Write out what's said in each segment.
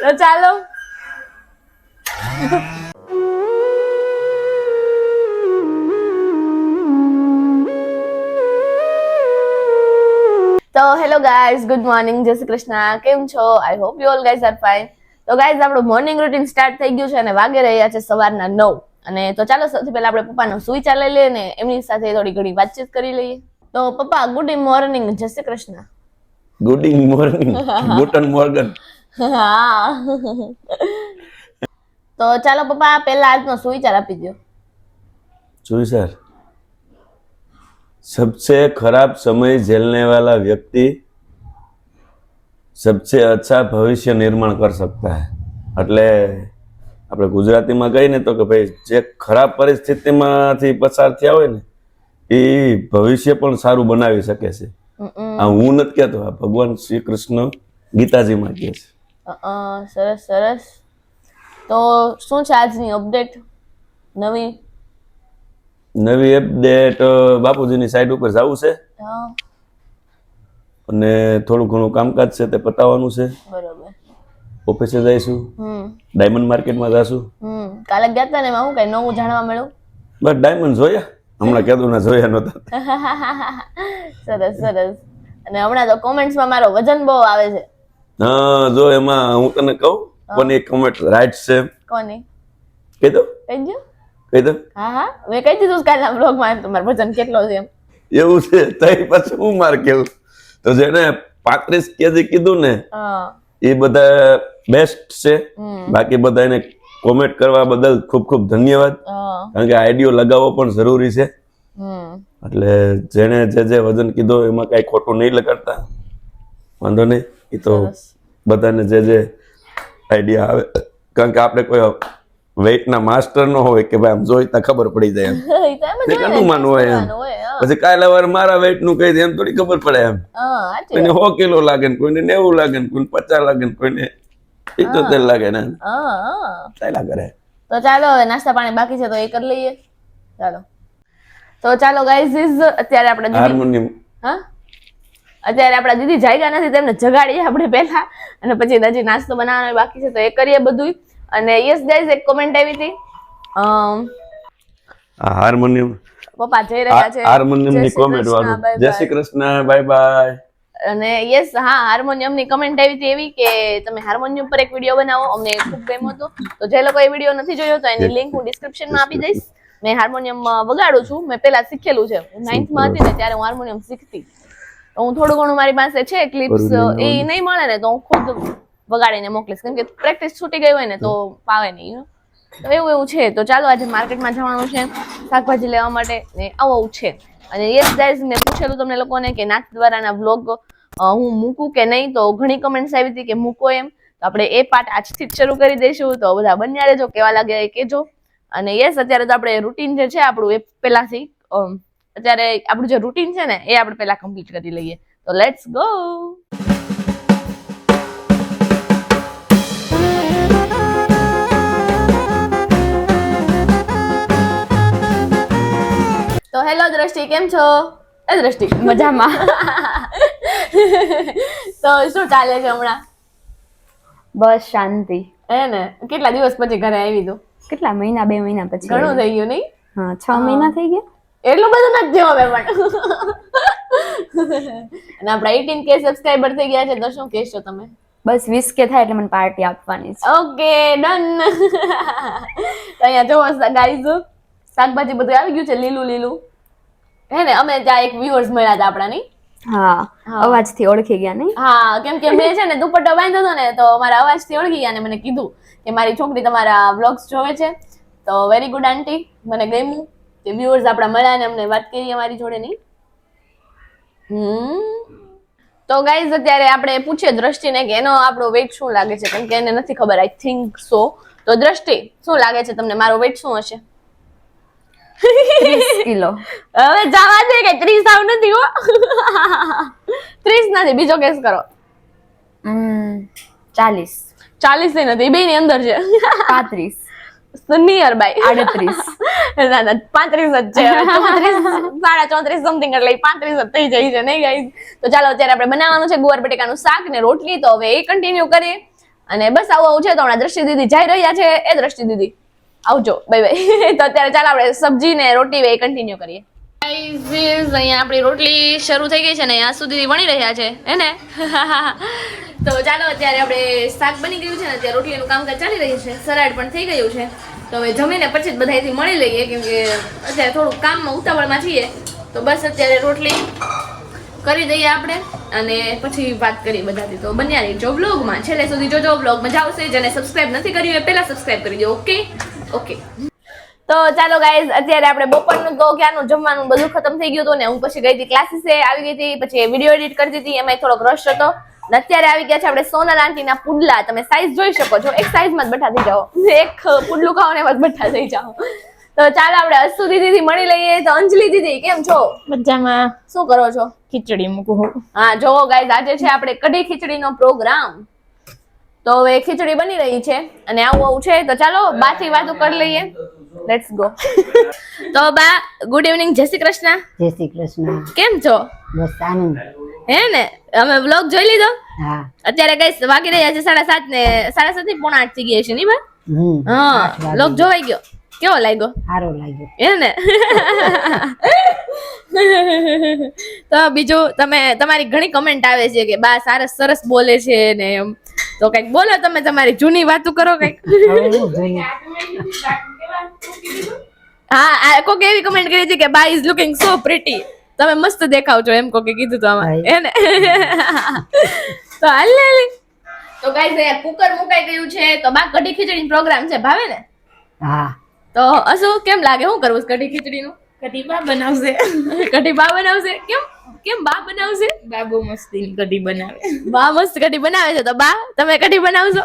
તો ચાલો તો હેલો ગાઈઝ, ગુડ મોર્નિંગ, જય શ્રી કૃષ્ણ. કેમ છો? I hope you all guys are fine. તો ગાઈઝ આપણું મોર્નિંગ રૂટીન સ્ટાર્ટ થઈ ગયું છે અને વાગે રહ્યા છે સવારના 9. અને તો ચાલો સૌથી પહેલા આપણે પપ્પાનો સુવિચાર લઈ લઈએ ને એમની સાથે થોડી ઘણી વાતચીત કરી લઈએ. તો પપ્પા, ગુડ મોર્નિંગ, જય શ્રી કૃષ્ણ. ગુડ મોર્નિંગ, ગુટન મોર્ગન. હા. તો ચાલો પપ્પા, પહેલા આજનો સુવિચાર આપી દો. सुविचार, सबसे खराब समय झेलने वाला व्यक्ति सबसे अच्छा भविष्य निर्माण कर सकता है. એટલે આપણે ગુજરાતીમાં કહીએ ને તો કે ભાઈ જે ખરાબ પરિસ્થિતિમાંથી પસાર થયા હોય ને એ ભવિષ્ય પણ સારું બનાવી શકે છે. આ હું નથી કહેતો, આ ભગવાન શ્રી કૃષ્ણ ગીતાજીમાં કહે છે. સરસ સરસ. તો શું છે આજની અપડેટ? નવી અપડેટ, બાપુજીની સાઈડ ઉપર જવું છે અને થોડું ઘણું કામકાજ છે તે પતાવવાનું છે. બરોબર. ઓફિસે જઈશું, ડાયમંડ માર્કેટમાં જઈશું. કાલે ગયા હતા ને એમાં હું કઈ નવું જાણવા મળ્યું? બસ ડાયમંડ જોયા, હમણાં કીધું ના જોયા નહોતા. સરસ સરસ. અને હમણાં તો કોમેન્ટ્સમાં મારો વજન બહુ આવે છે. હા, જો એમાં હું તને કહું કોની કોમેન્ટ રાઈટ છે. કોની? કહી દો. કહી દો. કહી દો. હા, મેં કહી દીધું કાલના બ્લોગમાં એમ તમારું વજન કેટલો છે એમ. એવું છે તઈ પછી હું માર કેવું. તો જેને 35 કેજી કીધું ને એ બધા બેસ્ટ છે. બાકી બધા એને કોમેન્ટ કરવા બદલ ખૂબ ખૂબ ધન્યવાદ. કારણ કે આઈડિયો લગાવવો પણ જરૂરી છે. એટલે જેને જે વજન કીધો એમાં કઈ ખોટું નહીં લગાડતા, વાંધો નહીં. એ તો બધાને જે આઈડિયા આવે, કારણ કે આપણે કોઈ વેઇટ ના માસ્ટર નો હોય કે ભાઈ આમ જોઈતા ખબર પડી જાય એમ અનુમાન હોય એમ. પછી કાલે વાર મારા વેઇટ નું કહી દે એમ થોડી ખબર પડે એમ. કોઈને 100 કિલો લાગે ને કોઈને 90 લાગે ને કોઈને 50 લાગે ને કોઈને 75 લાગે ને ચાલ્યા કરે. તો ચાલો હવે નાસ્તા પાણી બાકી છે તો એ કરી લઈએ. ચાલો તો ચાલો ગાઈઝ, અત્યારે આપણે હાર્મોનિયમ અત્યારે આપણા દીદી જાગ્યા નથી, તેમને જગાડીએ આપણે પહેલા અને પછી હજી નાસ્તો બનાવવાનો બાકી છે તો એ કરીએ બધું. અને યસ ગાઈઝ, એક કોમેન્ટ આવી હતી, હાર્મોનિયમ પપ્પા જઈ રહ્યા છે હાર્મોનિયમ ની કોમેન્ટ વાળું, જય શ્રી કૃષ્ણ, બાય બાય. અને યસ, હા, હાર્મોનિયમ ની કમેન્ટ આવી હતી એવી કે તમે હાર્મોનિયમ પર એક વિડીયો બનાવો, અમને ખૂબ ગમ્યો હતો. તો જે લોકો એ વિડીયો નથી જોયો તો એની લિંક હું ડિસ્ક્રિપ્શનમાં આપી દઈશ. મેં હાર્મોનિયમ વગાડું છું, મેં પેલા શીખેલું છે. 9th માં હતી ને ત્યારે હું હાર્મોનિયમ શીખતી, તો હું થોડું ઘણું મારી પાસે છે ક્લિપ્સ, એ નહીં મળે ને તો હું ખુદ વગાડીને મોકલીશ, કેમ કે પ્રેક્ટિસ છૂટી ગઈ હોય ને તો પાવે નહીં. તો એવું છે. તો ચાલો આજે માર્કેટમાં જવાનું છે શાકભાજી લેવા માટે ને આવું છે. અને યસ ગાઈઝ, મેં પૂછેલું તમને લોકોને કે નાથ દ્વારાના વ્લોગ હું મૂકું કે નહીં, તો ઘણી કમેન્ટ્સ આવી હતી કે મૂકો એમ. તો આપણે એ પાર્ટ આજથી જ શરૂ કરી દઈશું. તો બધા બન્યા રહેજો, કેવા લાગે એ કહેજો. અને યસ, અત્યારે તો આપણે રૂટીન જે છે આપણું એ પહેલાથી અત્યારે આપણું જે રૂટીન છે ને એ આપણે પહેલા કમ્પ્લીટ કરી લઈએ. તો લેટ્સ ગો. તો હેલો દ્રષ્ટિ, કેમ છો? એ દ્રષ્ટિ મજામાં. તો શું ચાલે છે હમણાં? બસ શાંતિ. હે ને, કેટલા દિવસ પછી ઘરે આવી તું? કેટલા મહિના, 2 મહિના પછી. ઘણું થઈ ગયું નહીં? હા, 6 મહિના થઈ ગયા. એટલું બધું નથી થયું હવે પણ. અને આપણા 18K સબસ્ક્રાઇબર થઈ ગયા છે, તો શું કહેશો તમે? બસ 20K થાય એટલે મને પાર્ટી આપવાની છે. Okay, done. તો અહીંયા જોવો ગાઈઝ, શાકભાજી બધું આવી ગયું છે, લીલું લીલું. હે ને, અમે ત્યાં એક વ્યુઅર્સ મળ્યા હતા આપણા, નહીં? હા, અવાજથી ઓળખી ગયા નહીં? હા, કેમ કે મેં છે ને દુપટ્ટો બાંધ્યો હતો ને તો મારા અવાજથી ઓળખી ગયા અને મને કીધું કે મારી છોકરી તમારા વ્લોગ્સ જોવે છે. તો વેરી ગુડ આંટી, મને ગમ્યું કે વ્યુઅર્સ આપણા મળ્યા ને અમને વાત કરી અમારી જોડે, નહીં? તો ગાઈઝ, અત્યારે આપણે પૂછીએ દ્રષ્ટિને કે એનો આપણો વેઇટ શું લાગે છે, કેમ કે એને નથી ખબર. I think so. તો દ્રષ્ટિ, શું લાગે છે તમને મારો વેઇટ શું હશે? 30 કિલો. હવે જવા દે કે 30 આવ નથી હો. 30 નથી, બીજો ગેસ કરો. 40. 40 નથી, બે ની અંદર છે. 35. Nearby 38. ના ના 35 જ છે. 34 સમથિંગ એટલે 35 જ થઈ જાય છે નહીં ગાઈઝ. તો ચાલો અત્યારે આપણે બનાવવાનું છે ગુવાર બટેકાનું શાક ને રોટલી. તો હવે એ કન્ટિન્યુ કરીએ. અને બસ આવું છે. તો હમણાં દ્રષ્ટિ દીદી જઈ રહ્યા છે. એ દ્રષ્ટિ દીદી આવજો, બાય બાય. તો અત્યારે ચાલો આપણે સબ્જી ને રોટી વે કન્ટિન્યુ કરીએ. અહીંયા આપણી રોટલી શરૂ થઈ ગઈ છે ને અહીંયા સુધી વણી રહ્યા છે હે ને. તો ચાલો અત્યારે આપણે શાક બની ગયું છે ને અત્યારે રોટલીનું કામકાજ ચાલી રહ્યું છે. સલાડ પણ થઈ ગયું છે. તો હવે જમીને પછી જ બધાથી મળી લઈએ કેમ કે અત્યારે થોડુંક કામમાં ઉતાવળમાં છીએ. તો બસ અત્યારે રોટલી કરી દઈએ આપણે અને પછી વાત કરીએ બધાથી. તો બન્યા રહીજો વ્લોગમાં, છેલ્લે સુધી જોજો. વ્લોગ મજા આવશે. જેને સબસ્ક્રાઇબ નથી કર્યું એ પહેલા સબસ્ક્રાઇબ કરી દો. Okay okay. તો ચાલો ગાઈઝ અત્યારે આપણે બપોરનું તો ક્યાંનું જમવાનું બધું ખતમ થઈ ગયું હતું ને હું પછી ગઈ હતી ક્લાસીસે, આવી ગઈ હતી, પછી વિડીયો એડિટ કરતી હતી, એમાં થોડોક રશ હતો. ને અત્યારે આવી ગયા છે આપણે સોનલ આંટીના પુડલા. તમે સાઈઝ જોઈ શકો છો, એક સાઈઝમાં જ બઠા થઈ જાઓ, એક પુડલું ખાઓ ને એમાં જ બઠા થઈ જાઓ. તો ચાલો આપણે અસુ દીદીથી મળી લઈએ. તો અંજલિ દીદી કેમ છો? મજામાં. શું કરો છો? ખીચડી મૂકું. હા જોવો ગાઈઝ આજે છે આપણે કઢી ખીચડીનો પ્રોગ્રામ. તો હવે ખીચડી બની રહી છે અને આવું છે. તો ચાલો બાથી વાતો કરી લઈએ. Let's go. તો બા ગુડ ઇવનિંગ, જય શ્રી કૃષ્ણ. જય શ્રી કૃષ્ણ. કેમ છો? બસ આનંદ. હે ને અમે વ્લોગ જોઈ લીધો. હા. અત્યારે કઈ વાગી રહ્યા છે 7:30 ને 7:30 થી 8:30 થઈ ગયા છે ની બા. હા વ્લોગ જોવાઈ ગયો. કેવો લાગ્યો? સારો લાગ્યો. હે ને. તો બીજું તમારી ઘણી કમેન્ટ આવે છે કે બા સરસ બોલે છે ને એમ. તો કઈક બોલો તમે, તમારી જૂની વાતો કરો કઈક. હા કોક એવી કમેન્ટ કરી હતી કે બા ઇઝ લુકિંગ સો પ્રિટી, તમે મસ્ત દેખાવ છો એમ કોકે કીધું તો આમાં હે ને. તો હાલ તો ગાઈસ અહીંયા કુકર મુકાઈ ગયું છે. તો બા કઢી ખીચડી પ્રોગ્રામ છે, ભાવે ને? હા. તો અસુ કેમ લાગે, શું કરવું કઢી ખીચડીનું? કઢી બા બનાવશે. કઢી બા બનાવશે. કેમ બા બનાવશે? બા બહુ મસ્તી કઢી બનાવે. બા મસ્ત કઢી બનાવે છે. તો બા તમે કઢી બનાવશો?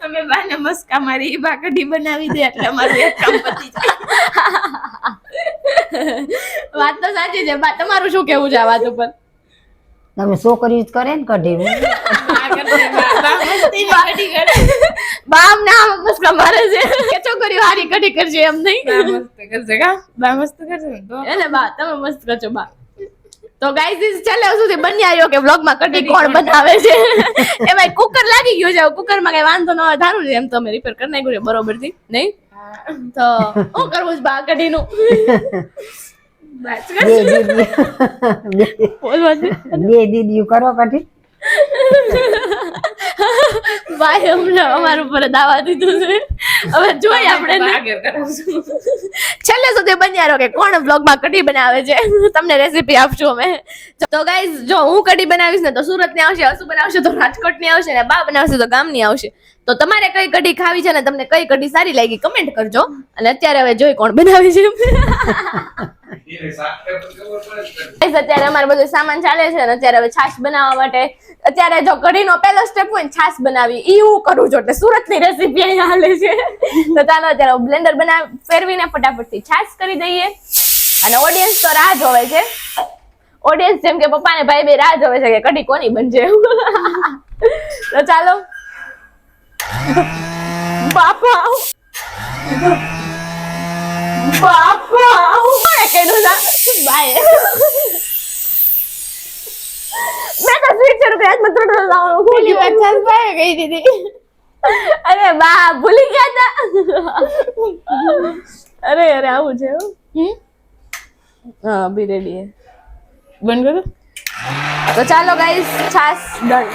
અમે બાને મસ્કા મારી, બા કઢી બનાવી દે એટલે અમારું એક કામ પતી જાય. વાત તો સાચી છે બા. તમારું શું કેવું છે આ વાત ઉપર? તમે છોકરી જ કરે ને કઢી. બા કરશે, બા મસ્તીની કઢી કરે. બા અમને આમ મસ્કા મારે છે કે છોકરીઓ હારી કઢી કરશે એમ નહીં. બા મસ્ત કરશે કા? બા મસ્ત કરશે ને તો. એને બા તમે મસ્ત કરશો બા. તો ગાઈઝ છેલ્લે સુધી બન્યા રહ્યો કે વ્લોગમાં કઢી કોણ બનાવે છે. એમાં કુકર લાગી ગયું છે. કુકરમાં કઈ વાંધો ન હોય, સારું છે એમ. તો અમે રિપેર કરી નાખ્યું છે બરોબર થી નહીં. તો શું કરવું છે બા કઢીનું? બે દીદી કરો કઢી. ભાઈ હમણાં અમારું પર દાવા દીધું છે. હવે જોઈએ આપણે આગળ કરાવશું. છેલ્લે સુધી બન્યા રહો કે કોણ વ્લોગમાં કઢી બનાવે છે. તમને રેસીપી આપશું અમે. તો ગાઈઝ જો હું કઢી બનાવીશ ને તો સુરત ની આવશે, અસુ બનાવશે તો રાજકોટ ની આવશે ને બા બનાવશે તો ગામની આવશે. તો તમારે કઈ કઢી ખાવી છે ને તમને કઈ કઢી સારી લાગી કમેન્ટ કરજો. અને અત્યારે હવે જોઈ કોણ બનાવે છે. અત્યારે અમારે બધું સામાન ચાલે છે અને અત્યારે હવે છાશ બનાવવા માટે અત્યારે જો કઢીનો પહેલો સ્ટેપ હોય છાશ બનાવી, ઈ હું કરું છું. એટલે સુરતની રેસીપી અહીંયા હાલે છે. તો ચાલો અત્યારે બ્લેન્ડર ફેરવીને ફટાફટથી છાશ કરી દઈએ. અને ઓડિયન્સ તો રાહ જોવે છે. ઓડિયન્સ જેમ કે પપ્પા ને ભાઈ બે રાહ જોવે છે કે કઢી કોની બનશે. તો ચાલો બાપા હું કોને કીધું ના બાય. મેં તો સ્વીટ શરૂ કર્યા મત લાવવાનું ભૂલી પચાસ ભાઈ ગઈ દીદી. અરે બા ભૂલી ગયા હતા. અરે આવું છે. હા બી રેડી હે. બંધ કરો. તો ચાલો ગાઈસ છાસ ડન.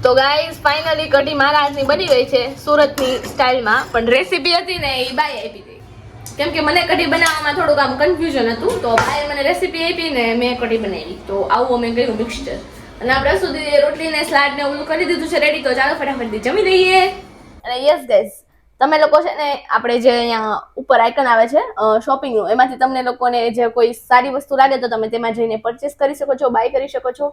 તો ગાઈસ ફાઇનલી કઢી મારા હાથની બની ગઈ છે સુરતની સ્ટાઇલમાં. પણ રેસીપી હતી ને એ બાઈ આપી હતી કેમ કે મને કઢી બનાવવામાં થોડુંક આમ કન્ફ્યુઝન હતું. તો બાઈએ મને રેસીપી આપી ને મેં કઢી બનાવી. તો આવું અમે કર્યું મિક્સચર. અને આપણે સુધી રોટલી ને સલાડ ને ઓલું કરી દીધું છે રેડી. તો ચાલો ફટાફટ જમી દઈએ. અને યસ ગાઈસ તમે લોકો છે ને આપણે જે અહીંયા ઉપર આઇકન આવે છે શોપિંગ નું, એમાંથી તમને લોકોને જે કોઈ સારી વસ્તુ લાગે તો તમે તેમાં જઈને પરચેસ કરી શકો છો, બાય કરી શકો છો.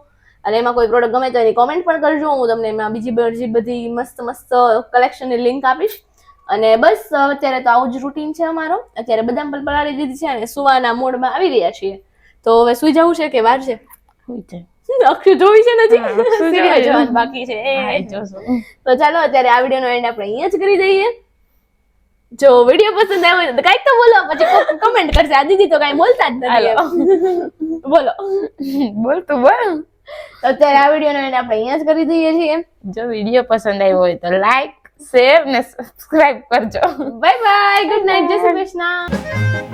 અને એમાં કોઈ પ્રોડક્ટ ગમે તો એની કોમેન્ટ પણ કરજો. હું તમને એમાં બીજી બધી મસ્ત મસ્ત કલેક્શનની લિંક આપીશ. અને બસ અત્યારે તો આવું જ રૂટીન છે અમારો. અત્યારે બદામ પણ પલાળી દીધી છે અને સુવાના મોડમાં આવી રહ્યા છીએ. તો હવે સુઈ જવું છે કે વાર છે? અક્ષુ જોઈ છે નથી, સિરિયલ જોવાનું બાકી છે. તો ચાલો અત્યારે આ વિડીયોનો એન્ડ આપણે અહીંયા જ કરી દઈએ. જો વિડીયો પસંદ આવ્યો તો કઈક તો બોલો, પછી કમેન્ટ કરશે. આ દીદી તો કઈ બોલતા જ નથી. બોલો બોલ તું બોલ. તો અત્યારે આ વિડીયોનો એન્ડ આપણે અહીંયા જ કરી દઈએ છીએ. જો વિડીયો પસંદ આવ્યો હોય તો લાઈક, શેર ને સબસ્ક્રાઇબ કરજો. બાય બાય, ગુડ નાઇટ, જય શ્રી કૃષ્ણ.